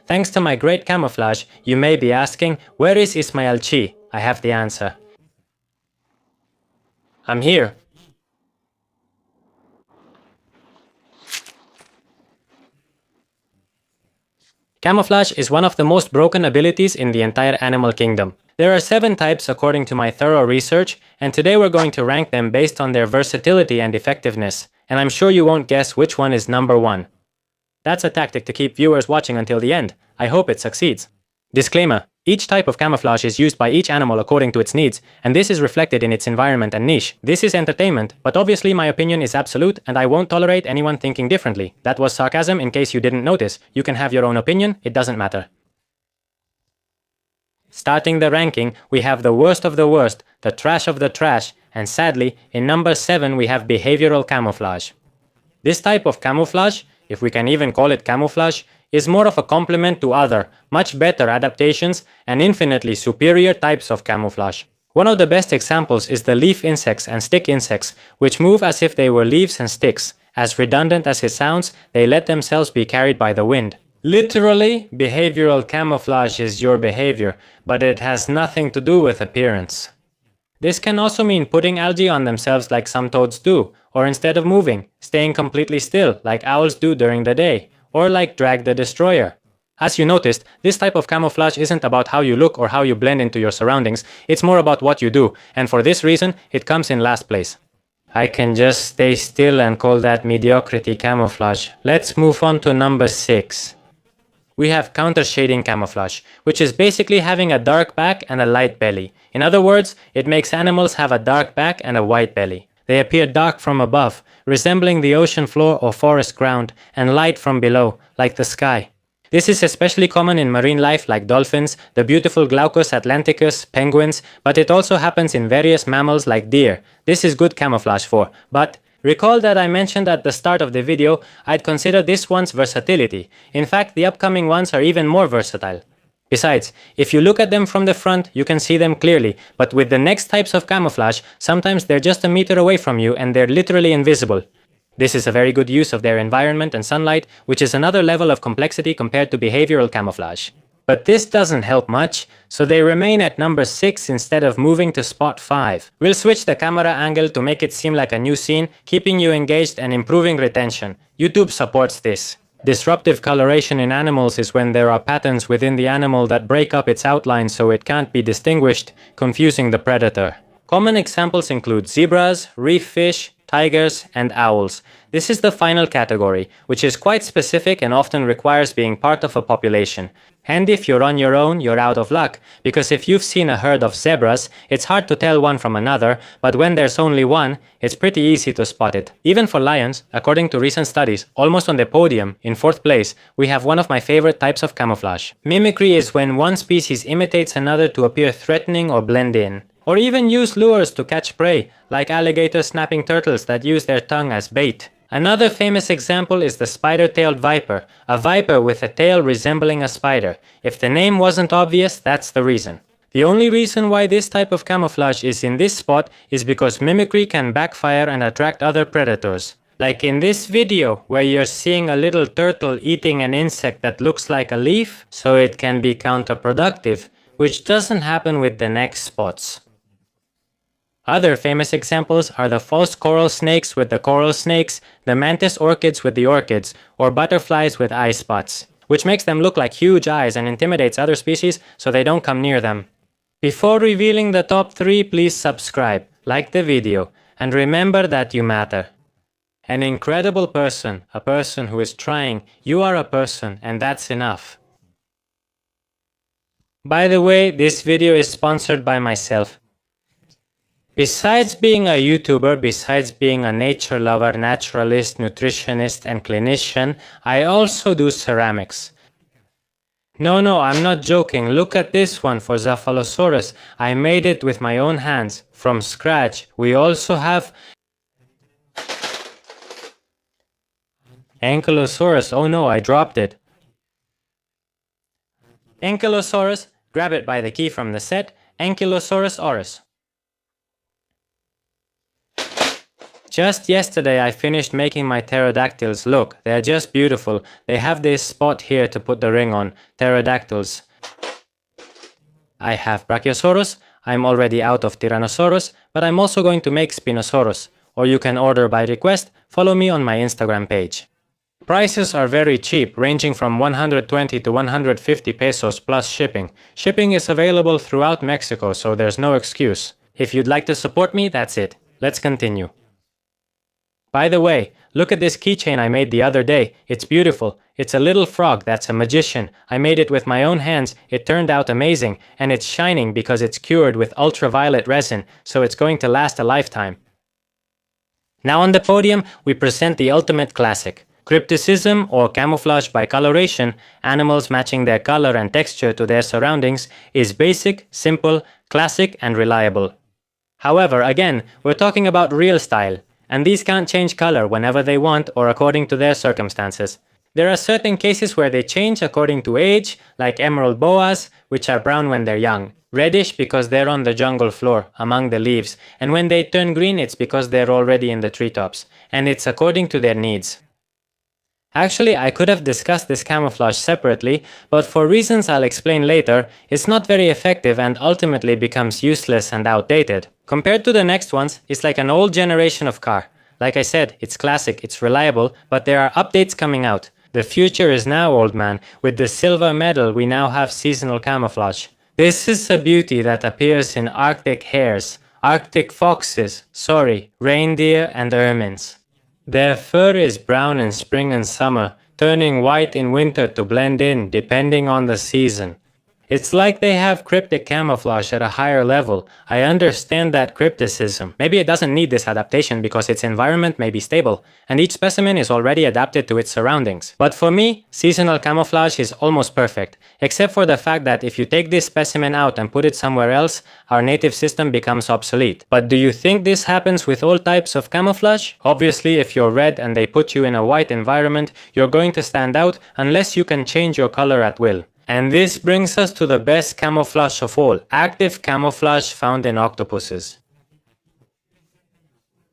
Thanks to my great camouflage, you may be asking, where is Ismail Chi? I have the answer. I'm here. Camouflage is one of the most broken abilities in the entire animal kingdom. There are 7 types according to my thorough research, and today we're going to rank them based on their versatility and effectiveness, and I'm sure you won't guess which one is number 1. That's a tactic to keep viewers watching until the end. I hope it succeeds. Disclaimer: each type of camouflage is used by each animal according to its needs, and this is reflected in its environment and niche. This is entertainment, but obviously my opinion is absolute and I won't tolerate anyone thinking differently. That was sarcasm in case you didn't notice. You can have your own opinion, it doesn't matter. Starting the ranking, we have the worst of the worst, the trash of the trash, and sadly, in number 7 we have behavioral camouflage. This type of camouflage, if we can even call it camouflage, is more of a complement to other, much better adaptations and infinitely superior types of camouflage. One of the best examples is the leaf insects and stick insects, which move as if they were leaves and sticks. As redundant as it sounds, they let themselves be carried by the wind. Literally, behavioral camouflage is your behavior, but it has nothing to do with appearance. This can also mean putting algae on themselves like some toads do, or instead of moving, staying completely still like owls do during the day, or like Drag the Destroyer. As you noticed, this type of camouflage isn't about how you look or how you blend into your surroundings, it's more about what you do, and for this reason, it comes in last place. I can just stay still and call that mediocrity camouflage. Let's move on to number 6. We have countershading camouflage, which is basically having a dark back and a light belly. In other words, it makes animals have a dark back and a white belly. They appear dark from above, resembling the ocean floor or forest ground, and light from below, like the sky. This is especially common in marine life like dolphins, the beautiful Glaucus atlanticus, penguins, but it also happens in various mammals like deer. This is good camouflage for, but recall that I mentioned at the start of the video I'd consider this one's versatility. In fact, the upcoming ones are even more versatile. Besides, if you look at them from the front, you can see them clearly, but with the next types of camouflage, sometimes they're just a meter away from you and they're literally invisible. This is a very good use of their environment and sunlight, which is another level of complexity compared to behavioral camouflage. But this doesn't help much, so they remain at number 6 instead of moving to spot 5. We'll switch the camera angle to make it seem like a new scene, keeping you engaged and improving retention. YouTube supports this. Disruptive coloration in animals is when there are patterns within the animal that break up its outline so it can't be distinguished, confusing the predator. Common examples include zebras, reef fish, tigers, and owls. This is the final category, which is quite specific and often requires being part of a population. And if you're on your own, you're out of luck, because if you've seen a herd of zebras, it's hard to tell one from another, but when there's only one, it's pretty easy to spot it. Even for lions, according to recent studies, almost on the podium, in 4th place, we have one of my favorite types of camouflage. Mimicry is when one species imitates another to appear threatening or blend in. Or even use lures to catch prey, like alligator snapping turtles that use their tongue as bait. Another famous example is the spider-tailed viper, a viper with a tail resembling a spider. If the name wasn't obvious, that's the reason. The only reason why this type of camouflage is in this spot is because mimicry can backfire and attract other predators. Like in this video, where you're seeing a little turtle eating an insect that looks like a leaf, so it can be counterproductive, which doesn't happen with the next spots. Other famous examples are the false coral snakes with the coral snakes, the mantis orchids with the orchids, or butterflies with eye spots, which makes them look like huge eyes and intimidates other species so they don't come near them. Before revealing the top 3, please subscribe, like the video, and remember that you matter. An incredible person, a person who is trying, you are a person, and that's enough. By the way, this video is sponsored by myself. Besides being a YouTuber, besides being a nature lover, naturalist, nutritionist, and clinician, I also do ceramics. No, I'm not joking. Look at this one for Zaphalosaurus. I made it with my own hands, from scratch. We also have Ankylosaurus. Oh no, I dropped it. Ankylosaurus, grab it by the key from the set, Ankylosaurus auris. Just yesterday I finished making my pterodactyls. Look, they're just beautiful. They have this spot here to put the ring on. Pterodactyls. I have Brachiosaurus. I'm already out of Tyrannosaurus, but I'm also going to make Spinosaurus. Or you can order by request. Follow me on my Instagram page. Prices are very cheap, ranging from 120 to 150 pesos plus shipping. Shipping is available throughout Mexico, so there's no excuse. If you'd like to support me, that's it. Let's continue. By the way, look at this keychain I made the other day. It's beautiful. It's a little frog that's a magician. I made it with my own hands. It turned out amazing, and it's shining because it's cured with ultraviolet resin, so it's going to last a lifetime. Now on the podium, we present the ultimate classic. Crypticism, or camouflage by coloration, animals matching their color and texture to their surroundings, is basic, simple, classic, and reliable. However, again, we're talking about real style, and these can't change color whenever they want or according to their circumstances. There are certain cases where they change according to age, like emerald boas, which are brown when they're young, reddish because they're on the jungle floor, among the leaves, and when they turn green it's because they're already in the treetops, and it's according to their needs. Actually, I could have discussed this camouflage separately, but for reasons I'll explain later, it's not very effective and ultimately becomes useless and outdated. Compared to the next ones, it's like an old generation of car. Like I said, it's classic, it's reliable, but there are updates coming out. The future is now, old man. With the silver medal, we now have seasonal camouflage. This is a beauty that appears in Arctic hares, Arctic foxes, reindeer and ermines. Their fur is brown in spring and summer, turning white in winter to blend in depending on the season. It's like they have cryptic camouflage at a higher level. I understand that crypticism. Maybe it doesn't need this adaptation because its environment may be stable, and each specimen is already adapted to its surroundings. But for me, seasonal camouflage is almost perfect, except for the fact that if you take this specimen out and put it somewhere else, our native system becomes obsolete. But do you think this happens with all types of camouflage? Obviously, if you're red and they put you in a white environment, you're going to stand out unless you can change your color at will. And this brings us to the best camouflage of all, active camouflage found in octopuses.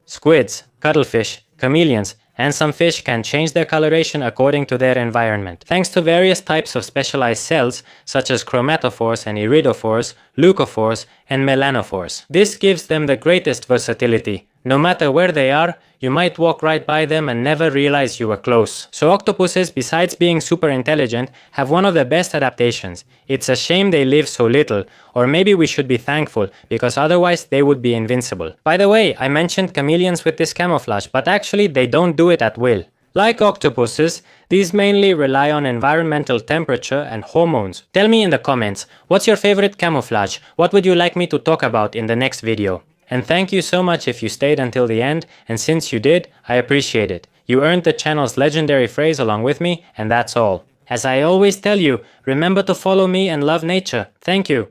Squids, cuttlefish, chameleons, and some fish can change their coloration according to their environment, thanks to various types of specialized cells such as chromatophores and iridophores, leucophores, and melanophores. This gives them the greatest versatility. No matter where they are, you might walk right by them and never realize you were close. So octopuses, besides being super intelligent, have one of the best adaptations. It's a shame they live so little, or maybe we should be thankful, because otherwise they would be invincible. By the way, I mentioned chameleons with this camouflage, but actually they don't do it at will. Like octopuses, these mainly rely on environmental temperature and hormones. Tell me in the comments, what's your favorite camouflage? What would you like me to talk about in the next video? And thank you so much if you stayed until the end, and since you did, I appreciate it. You earned the channel's legendary phrase along with me, and that's all. As I always tell you, remember to follow me and love nature. Thank you.